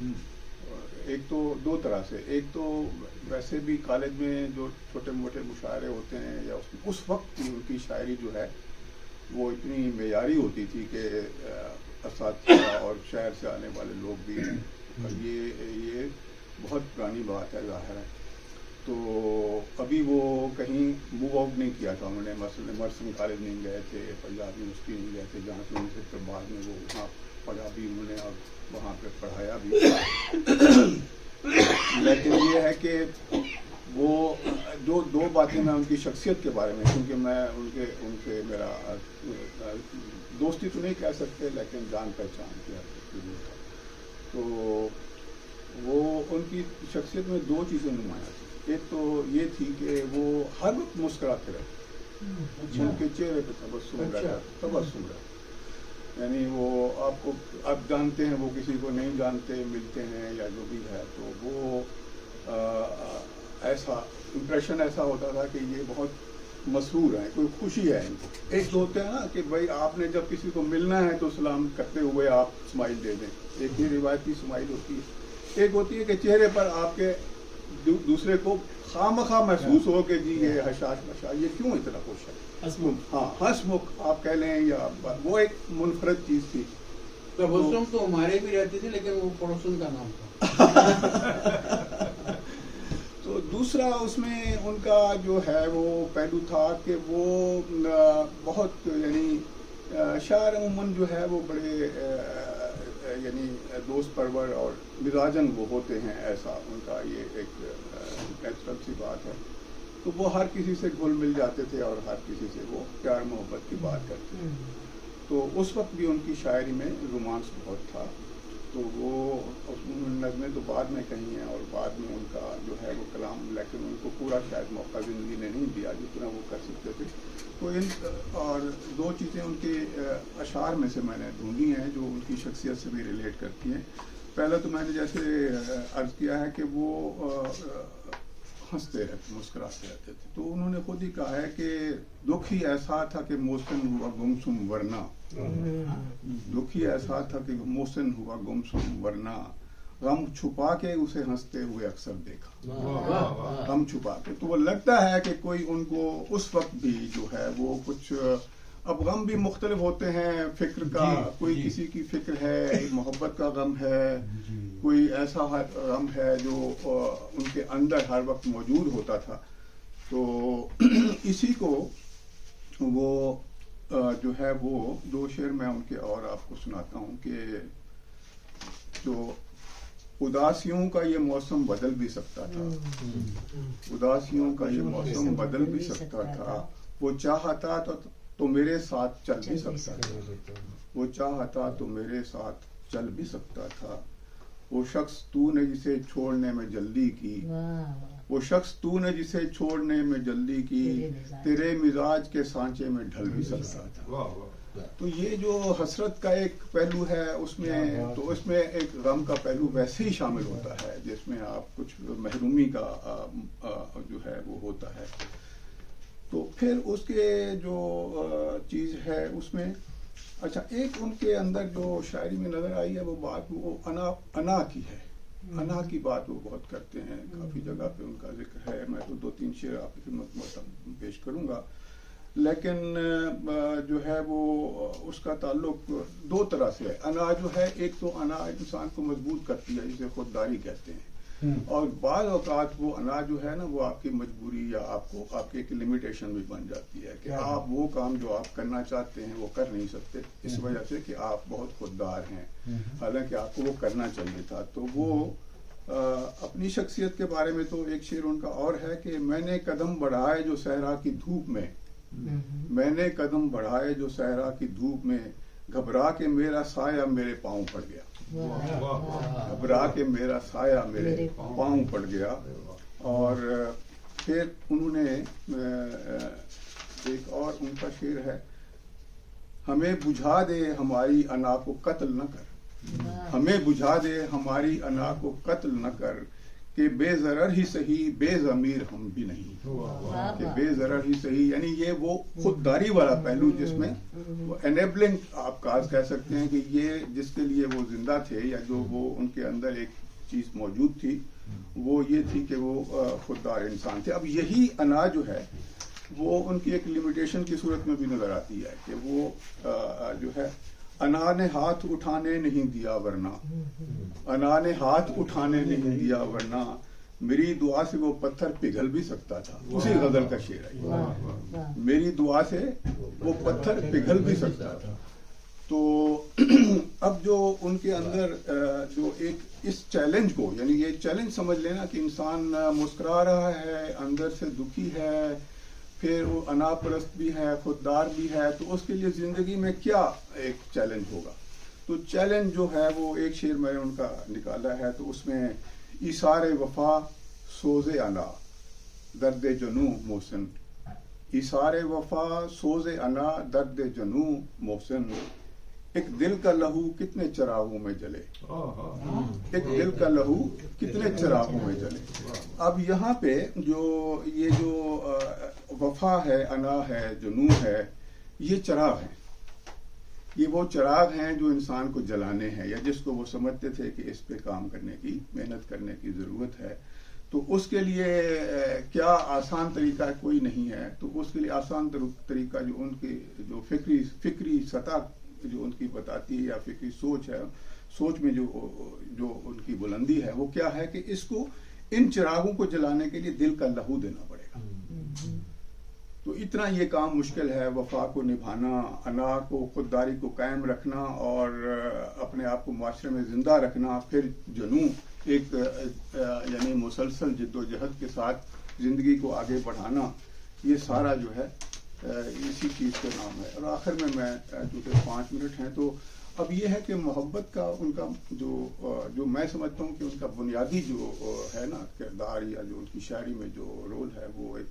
ایک تو دو طرح سے، ایک تو ویسے بھی کالج میں جو چھوٹے موٹے مشاعرے ہوتے ہیں یا اس وقت کی ان کی شاعری جو ہے وہ اتنی معیاری ہوتی تھی کہ اساتذہ اور شہر سے آنے والے لوگ بھی یہ بہت پرانی بات ہے ظاہر ہے. تو ابھی وہ کہیں موو آؤٹ نہیں کیا تھا انہوں نے، مثلا مرسن کالج نہیں گئے تھے، پنجاب یونیورسٹی نہیں گئے تھے جہاں سے ان سے بعد میں وہ وہاں پڑھا بھی انہوں نے اور وہاں پہ پڑھایا بھی. لیکن یہ ہے کہ وہ جو دو باتیں میں ان کی شخصیت کے بارے میں، کیونکہ میں ان سے میرا دوستی تو نہیں کہہ سکتے لیکن جان پہچان کیا، تو وہ ان کی شخصیت میں دو چیزیں نمایاں تھیں. ایک تو یہ تھی کہ وہ ہر وقت مسکراتے رہتے، ان کے چہرے پہ تبسم رہتا، یعنی وہ آپ جانتے ہیں، وہ کسی کو نہیں جانتے، ملتے ہیں یا جو بھی ہے تو وہ ایسا امپریشن ایسا ہوتا تھا کہ یہ بہت مسرور ہیں، کوئی خوشی ہے ان کو. ایک تو ہوتے ہیں نا کہ بھائی آپ نے جب کسی کو ملنا ہے تو سلام کرتے ہوئے آپ اسمائل دے دیں، ایک یہ روایتی اسمائل ہوتی ہے. ایک ہوتی ہے کہ چہرے پر آپ کے دوسرے کو خواہ محسوس ہو کہ جی یہ حشاش بشاش یہ کیوں اتنا خوش ہے، ہاں ہنس مکھ آپ کہہ لیں، یا وہ ایک منفرد چیز تھی. تبسم تو ہمارے بھی رہتے تھے لیکن وہ پڑوسن کا نام تھا. تو دوسرا اس میں ان کا جو ہے وہ پہلو تھا کہ وہ بہت یعنی شاعر عموماً جو ہے وہ بڑے یعنی دوست پرور اور مزاجن وہ ہوتے ہیں، ایسا ان کا یہ ایک نیچرل سی بات ہے. تو وہ ہر کسی سے گھل مل جاتے تھے اور ہر کسی سے وہ پیار محبت کی بات کرتے تھے. تو اس وقت بھی ان کی شاعری میں رومانس بہت تھا. تو وہ نظمیں تو بعد میں کہی ہیں اور بعد میں ان کا جو ہے وہ کلام، لیکن ان کو پورا شاید موقع زندگی نے نہیں دیا جتنا وہ کر سکتے تھے. تو اور دو چیزیں ان کے اشعار میں سے میں نے ڈھونڈی ہیں جو ان کی شخصیت سے بھی ریلیٹ کرتی ہیں. پہلا تو میں نے جیسے عرض کیا ہے کہ وہ ہنستے رہتے، مسکراتے رہتے تھے. تو انہوں نے خود ہی کہا ہے کہ دکھ ہی ایسا تھا کہ محسن ہوا گمسم ورنہ، دکھ ہی ایسا تھا کہ محسن ہوا گمسم ورنہ، غم چھپا کے اسے ہنستے ہوئے اکثر دیکھا، غم چھپا کے. تو وہ لگتا ہے کہ کوئی ان کو اس وقت بھی جو ہے وہ کچھ، اب غم بھی مختلف ہوتے ہیں فکر کا، کوئی کسی کی فکر ہے، محبت کا غم ہے، کوئی ایسا غم ہے جو ان کے اندر ہر وقت موجود ہوتا تھا. تو اسی کو وہ جو ہے وہ دو شعر میں ان کے اور آپ کو سناتا ہوں کہ جو اداسیوں کا یہ موسم بدل بھی سکتا تھا، اداسیوں کا یہ موسم بدل بھی سکتا تھا، وہ چاہتا تو میرے ساتھ چل بھی سکتا تھا، وہ چاہتا تو میرے ساتھ چل بھی سکتا تھا. وہ شخص تو نے جسے چھوڑنے میں جلدی کی، وہ شخص تو نے جسے چھوڑنے میں جلدی کی، تیرے مزاج کے سانچے میں ڈھل بھی سکتا تھا. تو یہ جو حسرت کا ایک پہلو ہے اس میں، تو اس میں ایک غم کا پہلو ویسے ہی شامل ہوتا ہے جس میں آپ کچھ محرومی کا جو ہے وہ ہوتا ہے. تو پھر اس کے جو چیز ہے اس میں، اچھا ایک ان کے اندر جو شاعری میں نظر آئی ہے وہ بات وہ انا کی ہے. انا کی بات وہ بہت کرتے ہیں، کافی جگہ پہ ان کا ذکر ہے. میں تو 2-3 شعر آپ کی خدمت میں پیش کروں گا، لیکن جو ہے وہ اس کا تعلق دو طرح سے ہے. انا جو ہے، ایک تو انا انسان کو مضبوط کرتی ہے جسے خودداری کہتے ہیں، اور بعض اوقات وہ انا جو ہے نا وہ آپ کی مجبوری یا آپ کی ایک لمیٹیشن بھی بن جاتی ہے کہ آپ وہ کام جو آپ کرنا چاہتے ہیں وہ کر نہیں سکتے اس وجہ سے کہ آپ بہت خوددار ہیں، حالانکہ آپ کو وہ کرنا چاہیے تھا. تو وہ اپنی شخصیت کے بارے میں تو ایک شعر ان کا اور ہے کہ میں نے قدم بڑھائے جو صحرا کی دھوپ میں، میں نے قدم بڑھائے جو صحرا کی دھوپ میں، گھبرا کے میرا سایہ میرے پاؤں پڑ گیا، گھبرا کے میرا سایہ میرے پاؤں پڑ گیا. اور پھر انہوں نے ایک اور ان کا شعر ہے، ہمیں بجھا دے ہماری انا کو قتل نہ کر، ہمیں بجھا دے ہماری انا کو قتل نہ کر، کہ بے ضرر ہی سہی بے ضمیر ہم بھی نہیں، کہ بے ضرر ہی سہی، یعنی یہ وہ خودداری والا پہلو جس میں وہ انیبلنگ آپ کاز کہہ سکتے ہیں کہ یہ جس کے لیے وہ زندہ تھے، یا جو وہ ان کے اندر ایک چیز موجود تھی وہ یہ تھی کہ وہ خوددار انسان تھے. اب یہی انا جو ہے وہ ان کی ایک لمیٹیشن کی صورت میں بھی نظر آتی ہے کہ وہ جو ہے انا نے ہاتھ اٹھانے نہیں دیا ورنہ، انا نے ہاتھ اٹھانے نہیں دیا ورنہ میری دعا سے وہ پتھر پگھل بھی سکتا تھا. اسی غزل کا شعر ہے، میری دعا سے وہ پتھر پگھل بھی سکتا تھا. تو اب جو ان کے اندر جو ایک اس چیلنج کو، یعنی یہ چیلنج سمجھ لینا کہ انسان مسکرا رہا ہے، اندر سے دکھی ہے، پھر وہ انا پرست بھی ہے، خوددار بھی ہے، تو اس کے لیے زندگی میں کیا ایک چیلنج ہوگا. تو چیلنج جو ہے وہ ایک شعر میں نے ان کا نکالا ہے، تو اس میں ایثار وفا سوز انا درد جنوں محسن، ایثار وفا سوز انا درد جنوں محسن، ایک دل کا لہو کتنے چراغوں میں جلے، ایک دل کا لہو کتنے چراغوں میں جلے. اب یہاں پہ یہ جو وفا ہے، انا ہے، جنوں ہے، یہ چراغ ہیں، یہ وہ چراغ ہیں جو انسان کو جلانے ہیں، یا جس کو وہ سمجھتے تھے کہ اس پہ کام کرنے کی، محنت کرنے کی ضرورت ہے. تو اس کے لیے کیا آسان طریقہ کوئی نہیں ہے. تو اس کے لیے آسان طریقہ جو ان کی جو فکری سطح جو ان کی بتاتی ہے، یا فکری سوچ ہے، سوچ میں جو ان کی بلندی ہے، وہ کیا ہے کہ اس کو ان چراغوں کو جلانے کے لیے دل کا لہو دینا پڑے گا. تو اتنا یہ کام مشکل ہے، وفا کو نبھانا، انا کو، خودداری کو قائم رکھنا، اور اپنے آپ کو معاشرے میں زندہ رکھنا، پھر جنوں ایک یعنی مسلسل جد و جہد کے ساتھ زندگی کو آگے بڑھانا، یہ سارا جو ہے اسی چیز کا نام ہے. اور آخر میں چونکہ 5 منٹ ہیں، تو اب یہ ہے کہ محبت کا ان کا جو میں سمجھتا ہوں کہ ان کا بنیادی جو ہے نا کردار، یا جو ان کی شاعری میں جو رول ہے، وہ ایک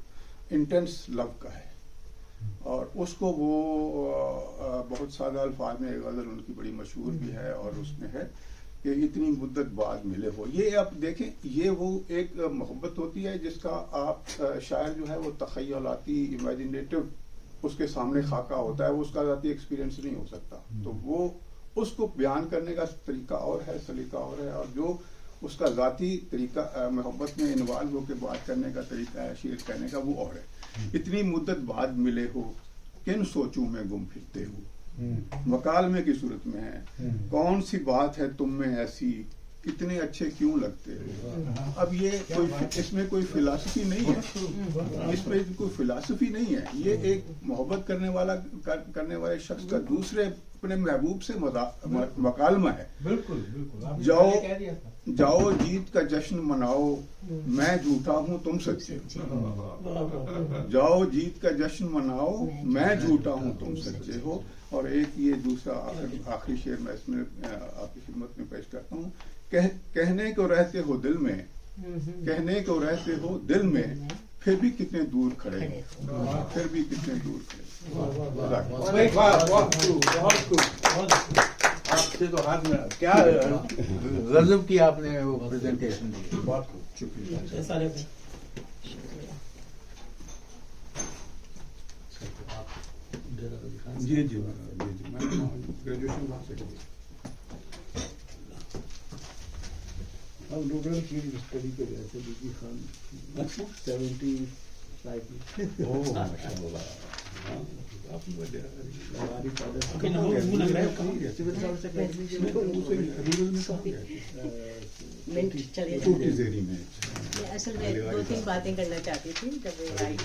انٹینس لو کا ہے. اور اس کو وہ بہت سادہ الفاظ میں، ایک غزل ان کی بڑی مشہور بھی ہے، اور اس میں ہے کہ اتنی مدت بعد ملے ہو. یہ آپ دیکھیں، یہ وہ ایک محبت ہوتی ہے جس کا آپ شاعر جو ہے وہ تخیلاتی، امیجنیٹو اس کے سامنے خاکہ ہوتا ہے، وہ اس کا ذاتی ایکسپیرینس نہیں ہو سکتا. تو وہ اس کو بیان کرنے کا طریقہ اور ہے، سلیقہ اور ہے، اور جو اس کا ذاتی طریقہ محبت میں انوالو ہو کے بات کرنے کا طریقہ ہے، شعر کہنے کا، وہ اور ہے. اتنی مدت بعد ملے ہو، کن سوچوں میں گم پھرتے ہو، مکالمے کی صورت میں ہے، کون سی بات ہے تم میں ایسی، اتنے اچھے کیوں لگتے ہو. اب یہ اس میں کوئی فلاسفی نہیں ہے، اس میں کوئی فلاسفی نہیں ہے. یہ ایک محبت کرنے والے شخص کا دوسرے اپنے محبوب سے مکالمہ ہے. بالکل جاؤ جیت کا جشن مناؤ، میں جھوٹا ہوں تم سچے ہو، جاؤ جیت کا جشن مناؤ، میں جھوٹا ہوں تم سچے ہو. اور ایک یہ دوسرا آخری شعر میں اس میں آپ کی خدمت میں پیش کرتا ہوں. کہنے کو رہتے ہو دل میں، کہنے کو رہتے ہو دل میں، پھر بھی کتنے دور کھڑے ہو، پھر بھی کتنے دور کھڑے. آپ سے تو ہاتھ میں کیا غضب کی آپ نے وہ پریزنٹیشن دی. بہت خوب، شکریہ. جی میں گریجویشن وہاں سے کری. ہم ڈوڈل کی اسٹڈی کر رہے تھے بی خان 75. اوہ ماشاء اللہ. اصل میں 2-3 باتیں کرنا چاہتی تھی جب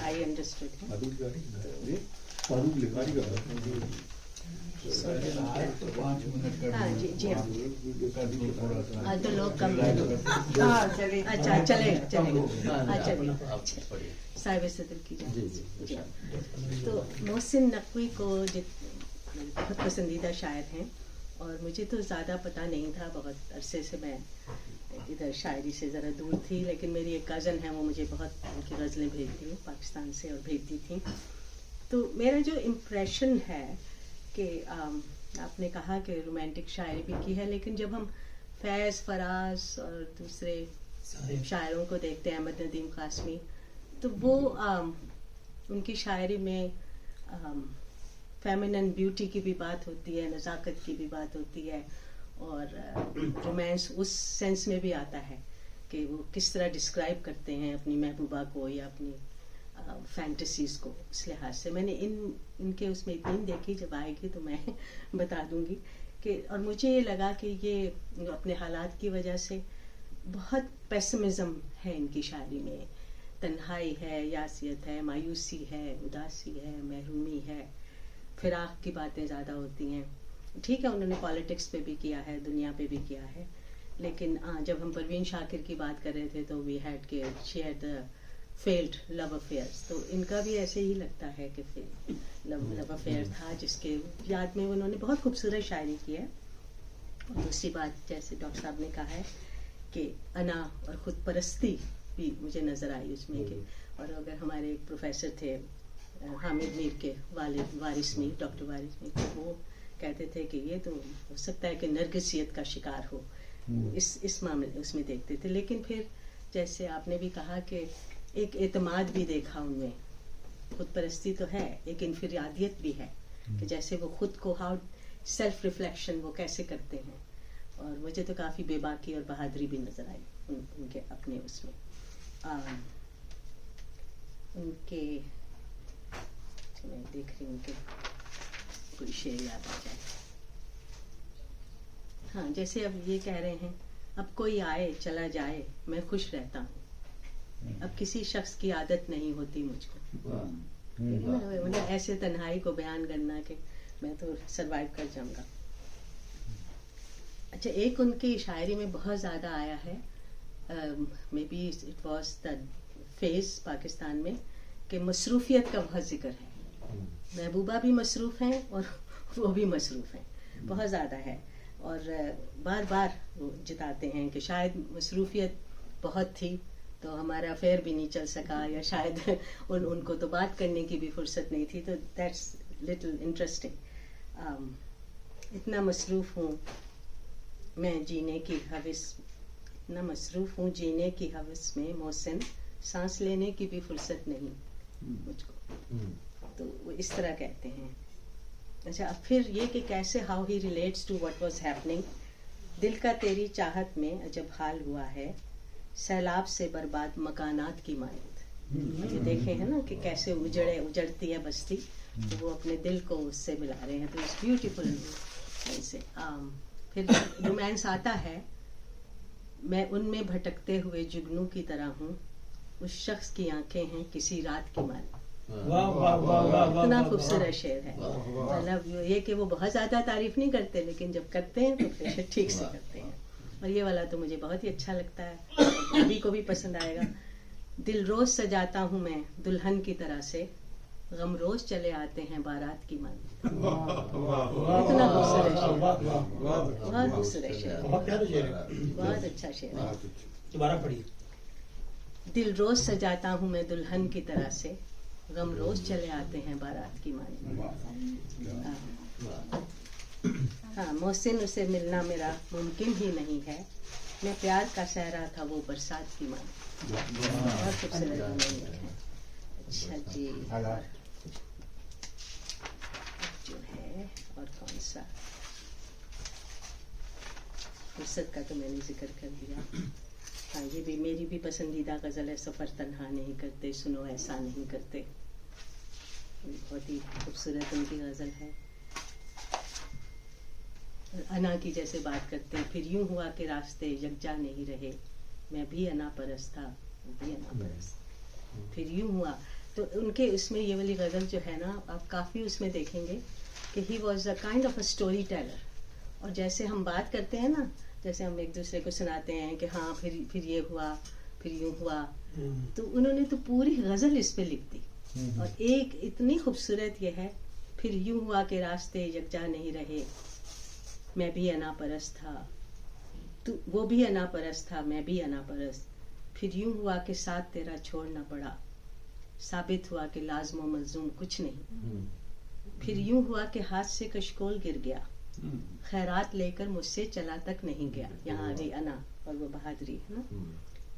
آئی انڈرسٹوڈ. جی ہاں تو لوگ کم. اچھا چلے گا صاحب صدر کی جی. تو محسن نقوی کو بہت پسندیدہ شاعر ہیں، اور مجھے تو زیادہ پتہ نہیں تھا، بہت عرصے سے میں ادھر شاعری سے ذرا دور تھی، لیکن میری ایک کزن ہے، وہ مجھے بہت ان کی غزلیں بھیجتی ہیں پاکستان سے، اور بھیجتی تھیں. تو میرا جو امپریشن ہے کہ آپ نے کہا کہ رومانٹک شاعری بھی کی ہے، لیکن جب ہم فیض، فراز اور دوسرے شاعروں کو دیکھتے ہیں، احمد ندیم قاسمی، تو وہ ان کی شاعری میں فیمنن بیوٹی کی بھی بات ہوتی ہے، نزاکت کی بھی بات ہوتی ہے، اور رومانس اس سینس میں بھی آتا ہے کہ وہ کس طرح ڈسکرائب کرتے ہیں اپنی محبوبہ کو یا اپنی فینٹیسیز کو. اس لحاظ سے میں نے ان کے اس میں اتنی دیکھی، جب آئے گی تو میں بتا دوں گی کہ، اور مجھے یہ لگا کہ یہ اپنے حالات کی وجہ سے بہت پیسمزم ہے ان کی شاعری میں، تنہائی ہے، یاسیت ہے، مایوسی ہے، اداسی ہے، محرومی ہے، فراق کی باتیں زیادہ ہوتی ہیں. ٹھیک ہے انہوں نے پالیٹکس پہ بھی کیا ہے، دنیا پہ بھی کیا ہے، لیکن جب ہم پروین شاکر کی بات کر رہے تھے تو وی ہیڈ کہ she had failed love affairs, تو ان کا بھی ایسے ہی لگتا ہے کہ لو افیئر تھا جس کے یاد میں انہوں نے بہت خوبصورت شاعری کی ہے. اور دوسری بات جیسے ڈاکٹر صاحب نے کہا ہے کہ انا اور خود پرستی بھی مجھے نظر آئی اس میں کہ، اور اگر ہمارے ایک پروفیسر تھے حامد میر کے والد وارث میر، ڈاکٹر وارث میر، تو وہ کہتے تھے کہ یہ تو ہو سکتا ہے کہ نرگسیت کا شکار ہو، اس معاملے اس میں دیکھتے تھے. لیکن پھر جیسے آپ نے بھی کہا کہ ایک اعتماد بھی دیکھا ان میں، خود پرستی تو ہے، ایک انفرادیت بھی ہے کہ جیسے وہ خود کو ہاؤ سیلف ریفلیکشن وہ کیسے کرتے ہیں. اور مجھے تو کافی بے باکی اور بہادری بھی نظر آئی ان کے اپنے اس میں. ان کے میں دیکھ رہی ہوں کہ کوئی شعر یاد آ جائے. ہاں جیسے اب یہ کہہ رہے ہیں، اب کوئی آئے چلا جائے میں خوش رہتا ہوں، اب کسی شخص کی عادت نہیں ہوتی مجھ کو. مطلب ایسے تنہائی کو بیان کرنا کہ میں تو سروائیو کر جاؤں گا. اچھا ایک ان کی شاعری میں بہت زیادہ آیا ہے، maybe it was the phase Pakistan میں، کہ مصروفیت کا بہت ذکر ہے. محبوبہ بھی مصروف ہیں اور وہ بھی مصروف ہیں، بہت زیادہ ہے. اور بار بار وہ جتاتے ہیں کہ شاید مصروفیت بہت تھی تو ہمارا افیئر بھی نہیں چل سکا، یا شاید ان کو تو بات کرنے کی بھی فرصت نہیں تھی. تو دیٹس لٹل انٹرسٹنگ. اتنا مصروف ہوں میں جینے کی ہوس، اتنا مصروف ہوں جینے کی ہوس میں محسن، سانس لینے کی بھی فرصت نہیں مجھ کو. تو وہ اس طرح کہتے ہیں. اچھا اب پھر یہ کہ کیسے how he relates to what was happening. دل کا تیری چاہت میں عجب حال ہوا ہے، سیلاب سے برباد مکانات کی مانند. یہ دیکھیں ہے نا کہ کیسے اجڑتی ہے بستی، تو وہ اپنے دل کو اس سے ملا رہے ہیں. تو اٹس بیوٹیفل. ایسے پھر رومانس آتا ہے، میں ان میں بھٹکتے ہوئے جگنو کی طرح ہوں، اس شخص کی آنکھیں ہیں کسی رات کی مانند. اتنا خوبصورت شعر ہے. مطلب یہ کہ وہ بہت زیادہ تعریف نہیں کرتے، لیکن جب کرتے ہیں تو پھر ٹھیک سے کرتے ہیں. اور یہ والا تو مجھے بہت ہی اچھا لگتا ہے، ابھی کو بھی پسند آئے گا. دل روز سجاتا ہوں میں دلہن کی طرح سے، غم روز چلے آتے ہیں بارات کی مانند. اتنا خوبصورت شعر، بہت خوبصورت شعر، بہت اچھا شعر ہے. دوبارہ پڑھیے. دل روز سجاتا ہوں میں دلہن کی طرح سے، غم روز چلے آتے ہیں بارات کی مانند. ہاں محسن اسے ملنا میرا ممکن ہی نہیں ہے، میں پیار کا صحرا تھا وہ برسات کی مانند. بہت خوبصورت ہے. اچھا جی جو ہے اور کون سا، فرصت کا تو میں نے ذکر کر دیا. ہاں یہ بھی میری بھی پسندیدہ غزل ہے، سفر تنہا نہیں کرتے سنو ایسا نہیں کرتے. بہت ہی خوبصورت ان کی غزل ہے. انا کی جیسے بات کرتے ہیں، پھر یوں ہوا کہ راستے یکجا نہیں رہے، میں بھی انا پرست تھا وہ بھی انا پرست، پھر یوں ہوا. تو ان کے اس میں یہ والی غزل جو ہے نا، آپ کافی اس میں دیکھیں گے کہ he was a kind of a storyteller. اور جیسے ہم بات کرتے ہیں نا، جیسے ہم ایک دوسرے کو سناتے ہیں کہ ہاں پھر یہ ہوا، پھر یوں ہوا، تو انہوں نے تو پوری غزل اس پہ لکھ دی. اور ایک اتنی خوبصورت یہ ہے، پھر یوں ہوا کہ راستے یکجا نہیں رہے، میں بھی انا پرست تھا، تو وہ بھی انا پرست تھا، میں بھی انا پرست، پھر یوں ہوا کہ ساتھ تیرا چھوڑنا پڑا، ثابت ہوا کہ لازم و ملزوم کچھ نہیں، پھر یوں ہوا کہ ہاتھ سے کشکول گر گیا، خیرات لے کر مجھ سے چلا تک نہیں گیا. یہاں آ گئی انا اور وہ بہادری ہے نا.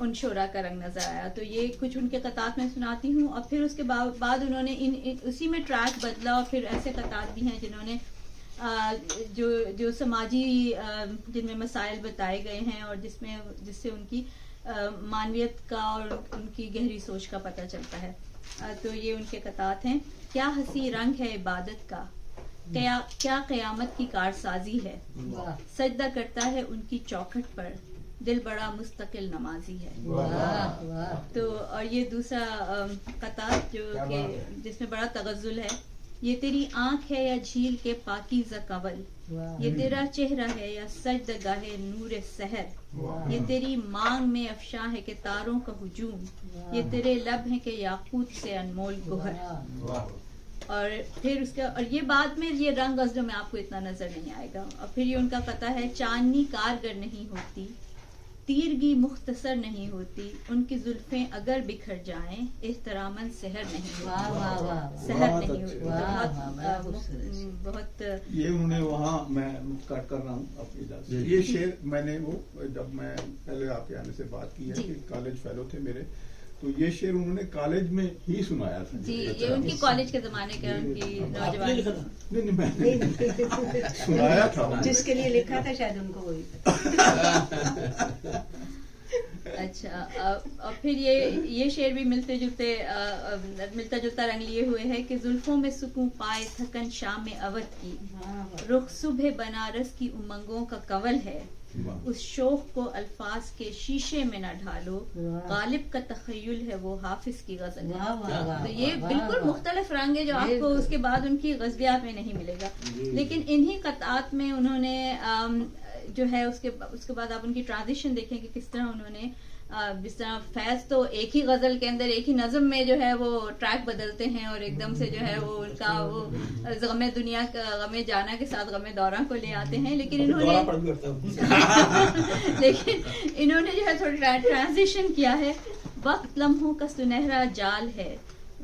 ان شعراء کا رنگ نظر آیا. تو یہ کچھ ان کے قطعات میں سناتی ہوں, اور پھر اس کے بعد انہوں نے اسی میں ٹریک بدلا, اور پھر ایسے قطعات بھی ہیں جنہوں نے جو سماجی جن میں مسائل بتائے گئے ہیں اور جس سے ان کی معنویت کا اور ان کی گہری سوچ کا پتہ چلتا ہے. تو یہ ان کے قطعات ہیں. کیا حسی رنگ ہے عبادت کا, کیا قیامت کی کارسازی ہے, سجدہ کرتا ہے ان کی چوکھٹ پر, دل بڑا مستقل نمازی ہے. تو اور یہ دوسرا قطعہ جو کہ جس میں بڑا تغزل ہے. یہ تیری آنکھ ہے یا جھیل کے پاکیزہ کنول, یہ تیرا چہرہ ہے یا سجدہ گاہ نور سحر, یہ تیری مانگ میں افشاں ہے کہ تاروں کا ہجوم, یہ تیرے لب ہیں کہ یاقوت سے انمول گوہر. اور پھر اس کا اور یہ بعد میں یہ رنگ غزلوں میں آپ کو اتنا نظر نہیں آئے گا. اور پھر یہ ان کا قطعہ ہے. چاندنی کارگر نہیں ہوتی, تیرگی مختصر نہیں ہوتی, ان کی زلفیں اگر بکھر جائیں احتراماً سحر نہیں ہوتی, سحر نہیں ہوتی. بہت یہ انہوں نے وہاں, میں کٹ کر رہا ہوں اپنی اجازت سے, یہ شعر میں نے وہ جب میں پہلے آپ کے آنے سے بات کی ہے کہ کالج فیلو تھے میرے, تو یہ شعر انہوں نے کالج میں ہی سنایا تھا. جی یہ ان کی کالج کے زمانے کا, ان کی نوجوان نہیں میں نے سنایا تھا, جس کے لیے لکھا تھا شاید ان کو وہی. اچھا, اور پھر یہ شعر بھی ملتا جلتا رنگ لیے ہوئے ہے کہ زلفوں میں سکون پائے تھکن شام اودھ کی, رخ صبح بنارس کی امنگوں کا کنول ہے, اس شوق کو الفاظ کے شیشے میں نہ ڈھالو, غالب کا تخیل ہے وہ حافظ کی غزل ہے. تو یہ بالکل مختلف رنگ ہے جو آپ کو اس کے بعد ان کی غزلیات میں نہیں ملے گا. لیکن انہی قطعات میں انہوں نے جو ہے اس کے بعد آپ ان کی ٹرانزیشن دیکھیں کہ کس طرح انہوں نے جس طرح فیض تو ایک ہی غزل کے اندر ایک ہی نظم میں جو ہے وہ ٹریک بدلتے ہیں اور ایک دم سے جو ہے وہ ان کا وہ غم دنیا غم جانا کے ساتھ غم دورہ کو لے آتے ہیں. لیکن انہوں نے جو ہے تھوڑی ٹرانزیشن کیا ہے. وقت لمحوں کا سنہرا جال ہے,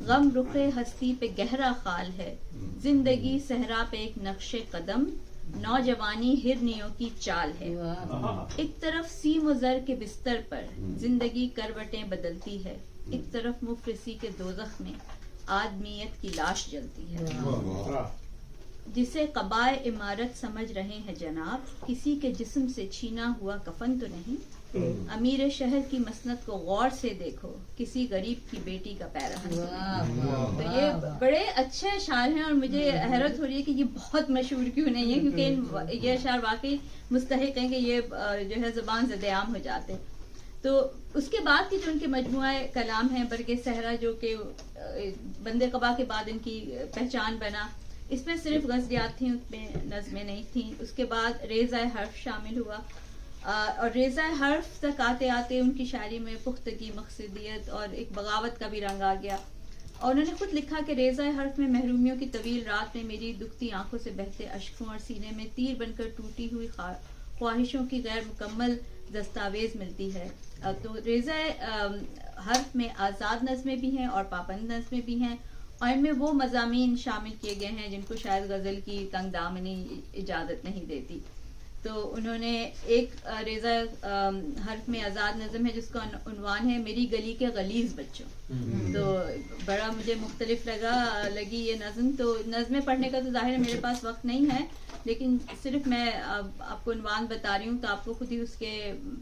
غم رخ ہستی پہ گہرا خال ہے, زندگی صحرا پہ ایک نقش قدم, نوجوانی ہرنیوں کی چال ہے. ایک طرف سیم و زر کے بستر پر زندگی کروٹیں بدلتی ہے, ایک طرف مفلسی کے دوزخ میں آدمیت کی لاش جلتی ہے. جسے قبائے عمارت سمجھ رہے ہیں جناب, کسی کے جسم سے چھینا ہوا کفن تو نہیں. امیر شہر کی مسند کو غور سے دیکھو, کسی غریب کی بیٹی کا پیرہن. تو یہ بڑے اچھے اشعار ہیں اور مجھے حیرت ہو رہی ہے کہ یہ بہت مشہور کیوں نہیں ہے, کیونکہ یہ اشعار واقعی مستحق ہیں کہ یہ جو ہے زبان زد عام ہو جاتے. تو اس کے بعد کی جو ان کے مجموعہ کلام ہیں, برگ صحرا جو کہ بند قبا کے بعد ان کی پہچان بنا, اس میں صرف غزلیات تھیں, اس میں نظمیں نہیں تھیں. اس کے بعد ریزہ حرف شامل ہوا, اور ریزہ حرف تک آتے آتے ان کی شاعری میں پختگی, مقصدیت اور ایک بغاوت کا بھی رنگ آ گیا. اور انہوں نے خود لکھا کہ ریزہ حرف میں محرومیوں کی طویل رات میں میری دکھتی آنکھوں سے بہتے اشکوں اور سینے میں تیر بن کر ٹوٹی ہوئی خواہشوں کی غیر مکمل دستاویز ملتی ہے. تو ریزہ حرف میں آزاد نظمیں بھی ہیں اور پابند نظمیں بھی ہیں, اور ان میں وہ مضامین شامل کیے گئے ہیں جن کو شاید غزل کی تنگ دامنی اجازت نہیں دیتی. تو انہوں نے ایک ریزہ حرف میں آزاد نظم ہے جس کا عنوان ہے میری گلی کے غلیظ بچوں. تو بڑا مجھے مختلف لگی یہ نظم. تو نظمیں پڑھنے کا تو ظاہر ہے میرے پاس وقت نہیں ہے, لیکن صرف میں آپ کو عنوان بتا رہی ہوں تو آپ کو خود ہی اس کے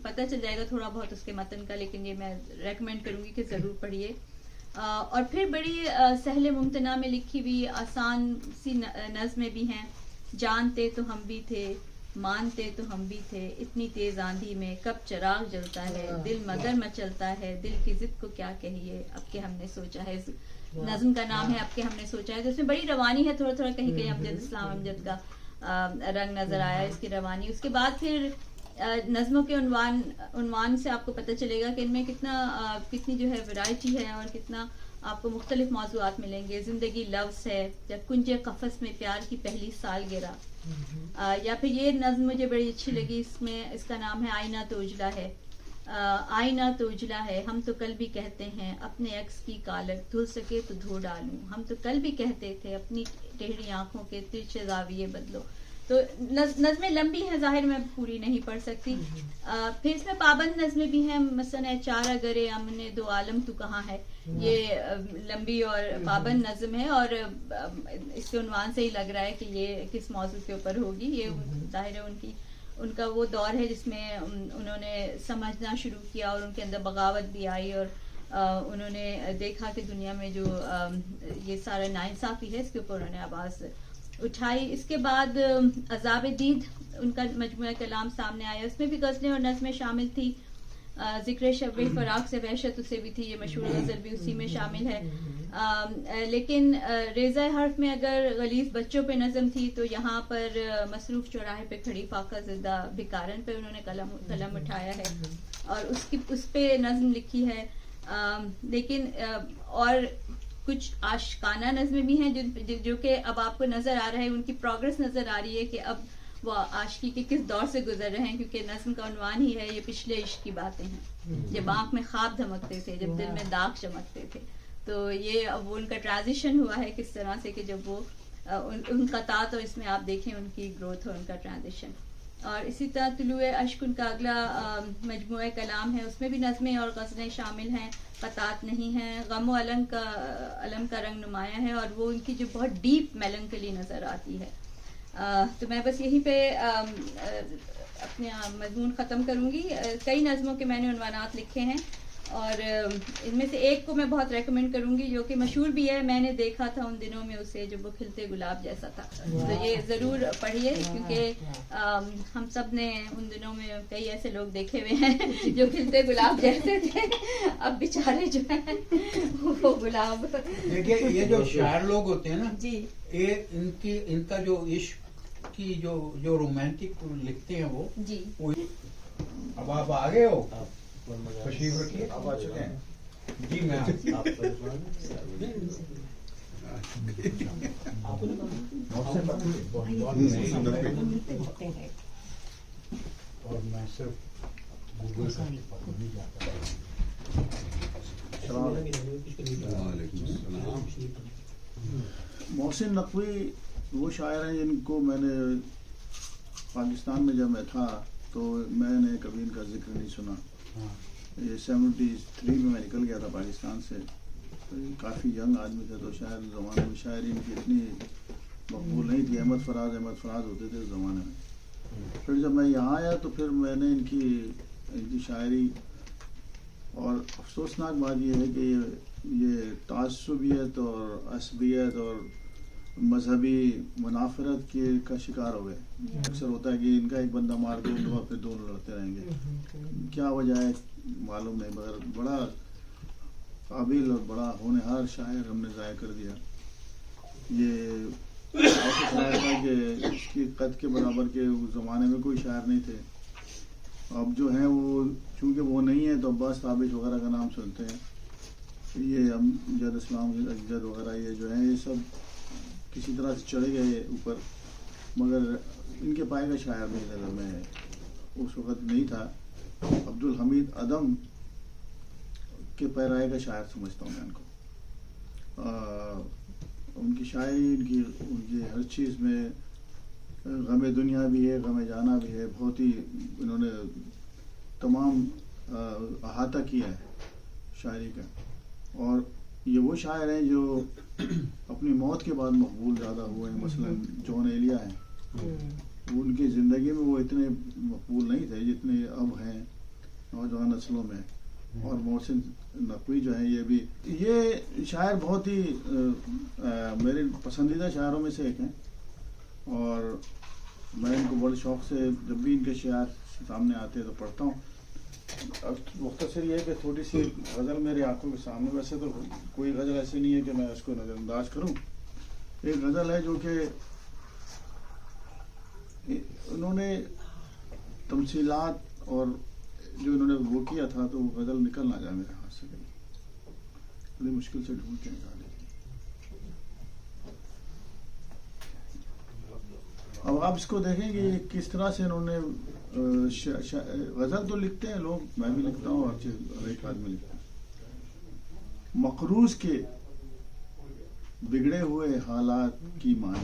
پتہ چل جائے گا تھوڑا بہت اس کے متن کا, لیکن یہ میں ریکمینڈ کروں گی کہ ضرور پڑھیے. اور پھر بڑی سہل ممتنع میں لکھی ہوئی آسان سی نظمیں بھی ہیں. جانتے تو ہم بھی تھے, مانتے تو ہم بھی تھے, اتنی تیز آندھی میں کب چراغ جلتا ہے, دل مگر مچلتا ہے, دل کی ضد کو کیا کہیے, اب کہ ہم نے سوچا ہے. نظم کا نام ہے اب کہ ہم نے سوچا ہے. تو اس میں بڑی روانی ہے, تھوڑا تھوڑا کہیں کہیں امجد اسلام امجد کا رنگ نظر آیا اس کی روانی. اس کے بعد پھر نظموں کے عنوان سے آپ کو پتہ چلے گا کہ ان میں کتنی جو ہے ورائٹی ہے اور کتنا آپ کو مختلف موضوعات ملیں گے. زندگی لفظ ہے, جب کنجے قفس میں پیار کی پہلی سالگرہ. یا پھر یہ نظم مجھے بڑی اچھی لگی, اس کا نام ہے آئینہ تو اجلا ہے. آئینہ تو اجلا ہے, ہم تو کل بھی کہتے ہیں اپنے عکس کی کالک دھل سکے تو دھو ڈالوں. ہم تو کل بھی کہتے تھے اپنی ٹیڑھی آنکھوں کے ترچھے زاویے بدلو. تو نظمیں لمبی ہیں، ظاہر میں پوری نہیں پڑھ سکتی. پھر اس میں پابند نظمیں بھی ہیں، مثلا چار اگر امن دو عالم تو کہاں ہے، یہ لمبی اور پابند نظم ہے، اور اس کے عنوان سے ہی لگ رہا ہے کہ یہ کس موضوع کے اوپر ہوگی. یہ ظاہر ہے ان کا وہ دور ہے جس میں انہوں نے سمجھنا شروع کیا اور ان کے اندر بغاوت بھی آئی، اور انہوں نے دیکھا کہ دنیا میں جو یہ سارا ناانصافی ہے اس کے اوپر انہوں نے آواز اٹھائی. اس کے بعد عذاب دید ان کا مجموعہ کلام سامنے آیا، اس میں بھی غزلیں اور نظمیں شامل تھی. ذکر شب فراق سے وحشت اسے بھی تھی، یہ مشہور غزل بھی اسی میں شامل ہے. لیکن ریزہ حرف میں اگر غلیظ بچوں پہ نظم تھی تو یہاں پر مصروف چوراہے پہ کھڑی فاقہ زدہ بیکارن پہ انہوں نے قلم اٹھایا ہے اور اس پہ نظم لکھی ہے. لیکن اور کچھ عاشقانہ نظمیں بھی ہیں جو کہ اب آپ کو نظر آ رہا ہے، ان کی پروگرس نظر آ رہی ہے کہ اب وہ عاشقی کے کس دور سے گزر رہے ہیں، کیونکہ نظم کا عنوان ہی ہے یہ پچھلے عشق کی باتیں ہیں، جب آنکھ میں خواب دھمکتے تھے، جب دل میں داغ چمکتے تھے. تو یہ اب وہ ان کا ٹرانزیشن ہوا ہے کس طرح سے کہ جب وہ ان قطعات، اور اس میں آپ دیکھیں ان کی گروتھ اور ان کا ٹرانزیشن. اور اسی طرح طلوع اشک ان کا اگلا مجموعہ کلام ہے، اس میں بھی نظمیں اور غزلیں شامل ہیں، قطعات نہیں ہیں. غم و علم کا رنگ نمایاں ہے اور وہ ان کی جو بہت ڈیپ میلنکلی نظر آتی ہے. تو میں بس یہیں پہ اپنے مضمون ختم کروں گی. کئی نظموں کے میں نے عنوانات لکھے ہیں اور ان میں سے ایک کو میں بہت ریکمینڈ کروں گی جو کہ مشہور بھی ہے، میں نے دیکھا تھا ان دنوں میں اسے جب وہ کھلتے گلاب جیسا تھا. تو یہ ضرور پڑھیے کیونکہ ہم سب نے ان دنوں میں کئی ایسے لوگ دیکھے ہوئے ہیں جو کھلتے گلاب جیسے تھے، اب بیچارے جو ہیں وہ گلاب. دیکھیے یہ جو شاعر لوگ ہوتے ہیں نا جی، ان کا جو عشق کی جو رومانٹک لکھتے ہیں وہ جی. اب آپ آگے ہو، تشریف رکھیے. آپ آ چکے ہیں؟ جی میں اور میں صرف گوگل محسن نقوی وہ شاعر ہیں جن کو میں نے پاکستان میں جب میں تھا تو میں نے کبھی ان کا ذکر نہیں سنا. یہ 73 میں نکل گیا تھا پاکستان سے، کافی ینگ آدمی تھے، تو شاعر زمانے میں شاعری ان کی اتنی مقبول نہیں تھی. احمد فراز ہوتے تھے اس زمانے میں. پھر جب میں یہاں آیا تو پھر میں نے ان کی شاعری، اور افسوسناک بات یہ ہے کہ یہ تعصبیت اور عصبیت اور مذہبی منافرت کا شکار ہو گئے. اکثر ہوتا ہے کہ ان کا ایک بندہ مار دو تو پھر دونوں لڑتے رہیں گے. کیا وجہ ہے معلوم نہیں، مگر بڑا قابل اور بڑا ہونہار شاعر ہم نے ضائع کر دیا. یہ ایسا شاعر تھا کہ اس کی قد کے برابر کے اس زمانے میں کوئی شاعر نہیں تھے. اب جو ہیں وہ چونکہ وہ نہیں ہیں تو عباس تابش وغیرہ کا نام سنتے ہیں. یہ امجد اسلام اجد وغیرہ یہ جو ہیں یہ سب کسی طرح سے چڑھ گئے اوپر، مگر ان کے پائے کا شاعر میری نظر میں اس وقت نہیں تھا. عبدالحمید عدم کے پیرائے کا شاعر سمجھتا ہوں میں ان کو. ان کی شاعری ان کی ہر چیز میں غم دنیا بھی ہے، غم جانا بھی ہے. بہت ہی انہوں نے تمام احاطہ کیا ہے شاعری کا. اور یہ وہ شاعر ہیں جو اپنی موت کے بعد مقبول زیادہ ہوئے ہیں. مثلا جون ایلیا ہیں، ان کی زندگی میں وہ اتنے مقبول نہیں تھے جتنے اب ہیں نوجوان نسلوں میں. اور محسن نقوی جو ہیں یہ شاعر بہت ہی میرے پسندیدہ شاعروں میں سے ایک ہیں، اور میں ان کو بڑے شوق سے جب بھی ان کے شعر سامنے آتے ہیں تو پڑھتا ہوں. مختصر یہ ہے کہ تھوڑی سی غزل میری آنکھوں کے سامنے، ویسے تو کوئی غزل ایسی نہیں ہے کہ میں اس کو نظر انداز کروں. ایک غزل ہے جو کہ انہوں نے تمثیلات اور جو انہوں نے وہ کیا تھا تو وہ غزل نکل نہ جائے میرے ہاتھ سے، بڑی مشکل سے ڈھونڈ کے نکالی. اب آپ اس کو دیکھیں کہ کس طرح سے انہوں نے غزل تو لکھتے ہیں لوگ، میں بھی لکھتا ہوں، ہر ایک آدمی لکھتا ہے. مقروض کے بگڑے ہوئے حالات کی مان،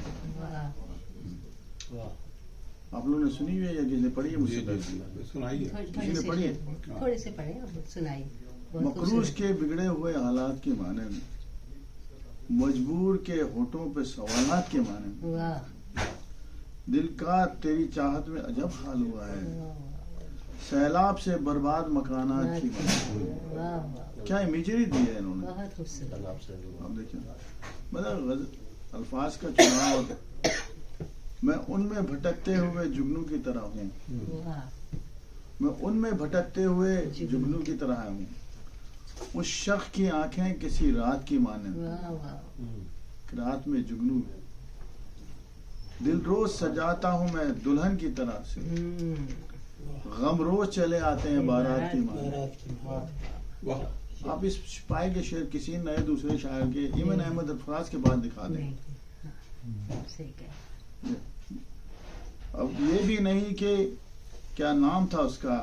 آپ لوگوں نے سنی ہوئی ہے یا کسی نے پڑھی ہے مجھ سے پہلے؟ سنائیے. کسی نے پڑھی ہے؟ تھوڑے سے پڑھے اب سنائی. مقروض کے بگڑے ہوئے حالات کے معنی میں، مجبور کے ہونٹوں پہ سوالات کے معنی میں، واہ دل کا تیری چاہت میں عجب حال ہوا ہے، سیلاب سے برباد مکانات کی معنی میں. واہ واہ کیا امیجری دی ہے انہوں نے. بہت خوبصورت. آپ دیکھیں مطلب الفاظ کا چناؤ. میں ان میں بھٹکتے ہوئے جگنو کی طرح ہوں، واہ میں ان میں بھٹکتے ہوئے جگنو کی طرح ہوں، اس شخص کی آنکھیں کسی رات کی مانند، واہ واہ رات میں جگنو. دل روز سجاتا ہوں میں دلہن کی طرح سے، غم روز چلے آتے ہیں بارات کی مانند. آپ اس پائے کے شعر کسی نئے دوسرے شاعر کے ایمن احمد الفراز کے بعد دکھا دیں. صحیح کہا. اب یہ بھی نہیں کہ کیا نام تھا اس کا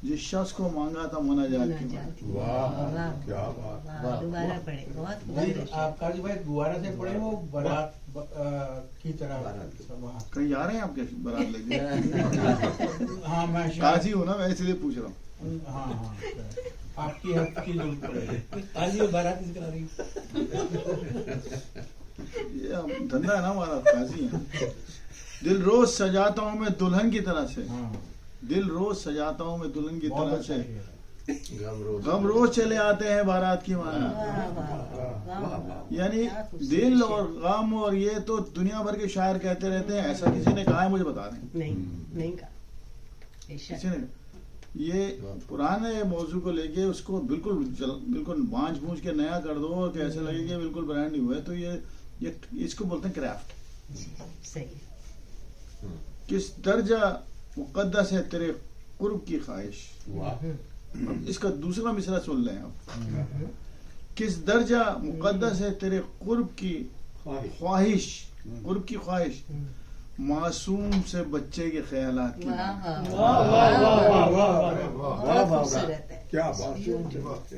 جس شخص کو مانگا تھا مناجات کی بات. واہ کیا بات. واہ دوبارہ پڑھے. بہت خوبصورت. آپ قاضی بھائی دوبارہ سے پڑھے وہ بارات کی طرح. کہیں آ رہے ہیں آپ کے برات لے کے؟ ہاں میں قاضی ہوں نا، میں اس لیے پوچھ رہا ہوں. ہاں ہاں آپ کی حق کی ضرورت پڑے گی. قاضی اور بارات ذکر آ رہی. یہ دھندا ہے نا ہمارا، قاضی ہے. دل روز سجاتا ہوں میں دلہن کی طرح سے، دل روز سجاتا ہوں میں دلہن کی طرح سے، غم روز چلے آتے ہیں بارات کی معنی. یعنی دل اور غم اور یہ تو دنیا بھر کے شاعر کہتے رہتے ہیں. ایسا کسی نے کہا ہے مجھے بتا دیں. نہیں کہا کسی نے یہ پرانے موضوع کو لے کے اس کو بالکل بانچ بونچ کے نیا کر دو کہ ایسے لگے کہ بالکل برانڈ نہیں ہوا ہے. تو یہ اس کو بولتے ہیں کرافٹ. صحیح. کس درجہ مقدس ہے تیرے قرب کی خواہش. اب اس کا دوسرا مصرع سن لیں آپ. کس درجہ مقدس ہے تیرے قرب کی خواہش، قرب کی خواہش، معصوم سے بچے کے خیالات کی. کیا بات.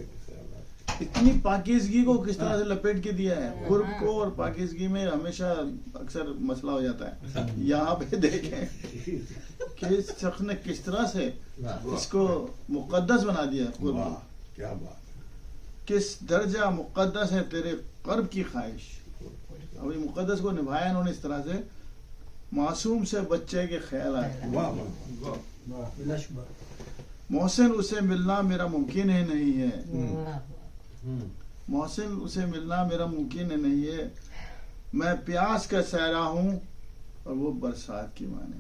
اتنی پاکیزگی کو کس طرح سے لپیٹ کے دیا ہے. قرب کو اور پاکیزگی میں ہمیشہ اکثر مسئلہ ہو جاتا ہے. یہاں پہ دیکھیں کہ اس شخص نے کس طرح سے اس کو مقدس بنا دیا. قرب کیا بات. کس درجہ مقدس ہے تیرے قرب کی خواہش. اب یہ مقدس کو نبھایا انہوں نے اس طرح سے، معصوم سے بچے کے خیالات. محسن اسے ملنا میرا ممکن ہے نہیں ہے، محسن اسے ملنا میرا ممکن ہے نہیں ہے، میں پیاس کا سہرا ہوں اور وہ برسات کی معنی.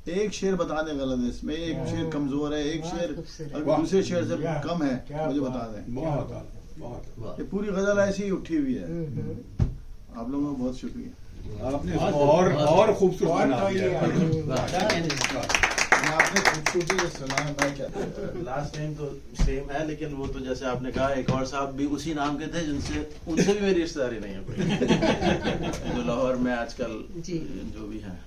ایک شعر بتا دیں غلط ہے اس میں، ایک شعر کمزور ہے، ایک شعر اگر دوسرے شعر سے کم ہے مجھے بتا دیں. یہ پوری غزل ایسی ہی اٹھی ہوئی ہے. آپ لوگوں کا بہت شکریہ. آپ نے اور خوبصورت بنا دیا. آپ نے خوبصورتی سے سنا ہے. لاسٹ ٹائم تو سیم ہے، لیکن وہ تو جیسے آپ نے کہا ایک اور صاحب بھی اسی نام کے تھے ان سے بھی میری رشتہ داری نہیں ہے کوئی. جو لاہور میں آج کل جو بھی ہیں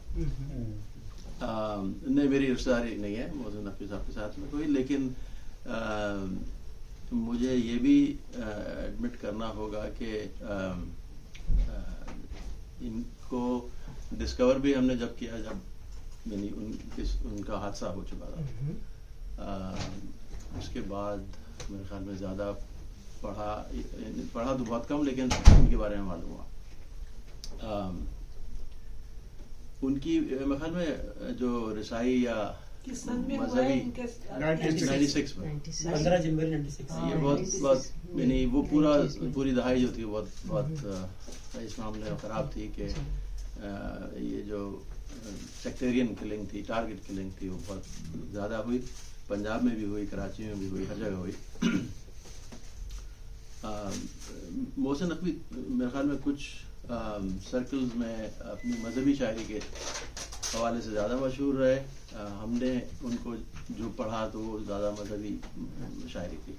نہیں، میری رشتہ داری نہیں ہے محسن نقوی صاحب کے ساتھ میں کوئی. لیکن مجھے یہ بھی ایڈمٹ کرنا ہوگا کہ ان کو ڈسکور بھی ہم نے جب کیا جب یعنی ان کا حادثہ ہو چکا تھا. اس کے بعد میرے خیال میں زیادہ پڑھا تو بہت کم، لیکن ان کے بارے میں معلوم ہوا. ان کی میرے خیال میں جو رسائی یا مذہبی 96 میں 15 جنوری 96 یہ بہت یعنی وہ پوری دہائی جو تھی بہت اس معاملے میں خراب تھی کہ یہ جو سیکٹیرین کلنگ تھی، ٹارگٹ کلنگ تھی، وہ بہت زیادہ ہوئی. پنجاب میں بھی ہوئی، کراچی میں بھی ہوئی، ہر جگہ ہوئی. محسن نقوی میرے خیال میں کچھ سرکلز میں اپنی مذہبی شاعری کے حوالے سے زیادہ مشہور رہے. ہم نے ان کو جو پڑھا تو وہ زیادہ مذہبی شاعری تھی.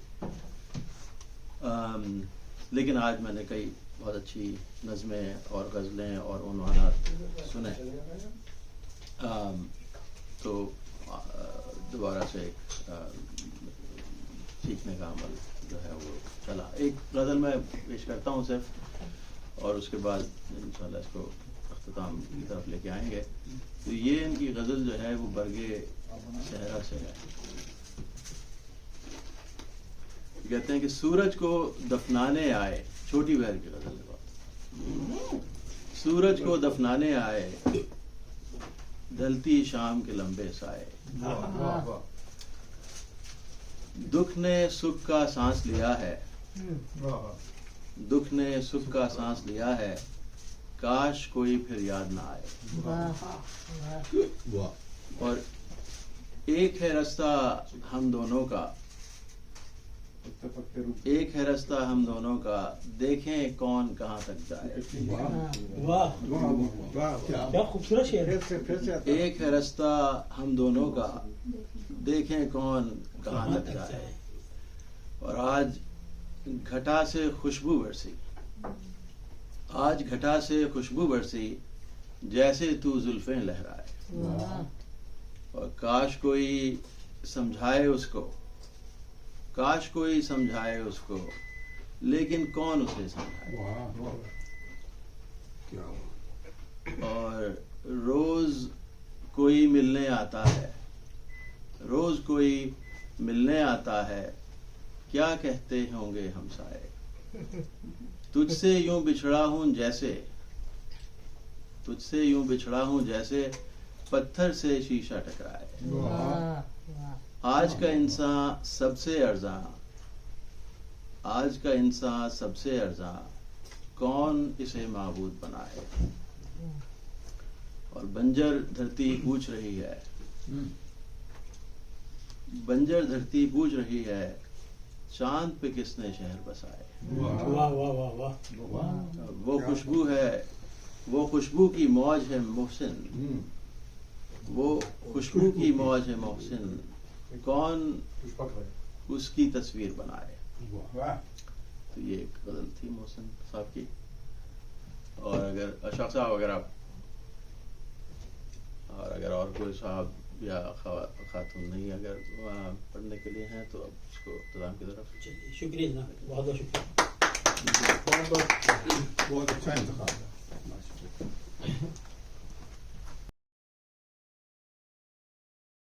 لیکن آج میں نے کئی بہت اچھی نظمیں اور غزلیں اور عنوانات سنے. تو دوبارہ سے ایک سیکھنے کا عمل جو ہے وہ چلا. ایک غزل میں پیش کرتا ہوں صرف، اور اس کے بعد انشاءاللہ اس کو اختتام کی طرف لے کے آئیں گے. تو یہ ان کی غزل جو ہے وہ برگے صحرا سے ہے. کہتے ہیں کہ سورج کو دفنانے آئے, چھوٹی بہر کی غزل ہے. سورج کو دفنانے آئے, ڈھلتی شام کے لمبے سائے. دکھ نے سکھ کا سانس لیا ہے, دکھ نے سکھ کا سانس لیا ہے, کاش کوئی پھر یاد نہ آئے. اور ایک ہے رستہ ہم دونوں کا, ایک ہے رستہ ہم دونوں کا, دیکھیں کون کہاں تک جائے. کیا خوبصورت شعر. ایک ہے رستہ ہم دونوں کا, دیکھیں کون کہاں تک جائے. اور آج گھٹا سے خوشبو برسی, آج گھٹا سے خوشبو برسی, جیسے تو زلفیں لہرائے. اور کاش کوئی سمجھائے اس کو, کاش کوئی سمجھائے اس کو, لیکن کون اسے سمجھائے. اور روز کوئی ملنے آتا ہے, روز کوئی ملنے آتا ہے, کیا کہتے ہوں گے ہمسائے. تجھ سے یوں بچھڑا ہوں جیسے, تجھ سے یوں بچھڑا ہوں جیسے, پتھر سے شیشہ ٹکرائے. آج کا انسان سب سے ارزاں, آج کا انسان سب سے ارزاں, کون اسے معبود بنائے. اور بنجر دھرتی پوچھ رہی ہے, بنجر دھرتی پوچھ رہی ہے, چاند پہ کس نے شہر بسائے. وہ خوشبو ہے, وہ خوشبو کی موج ہے محسن, وہ خوشبو کی موج ہے محسن, کون اس کی تصویر بنائے. تو یہ ایک غزل تھی محسن صاحب کی. اور اگر اشفاق صاحب اگر آپ, اور اگر اور کوئی صاحب یا خاتون نہیں اگر پڑھنے کے لیے ہیں تو اب اس کو اختتام کی طرف. شکریہ جناب, بہت بہت شکریہ. بہت اچھا انتخاب ہے.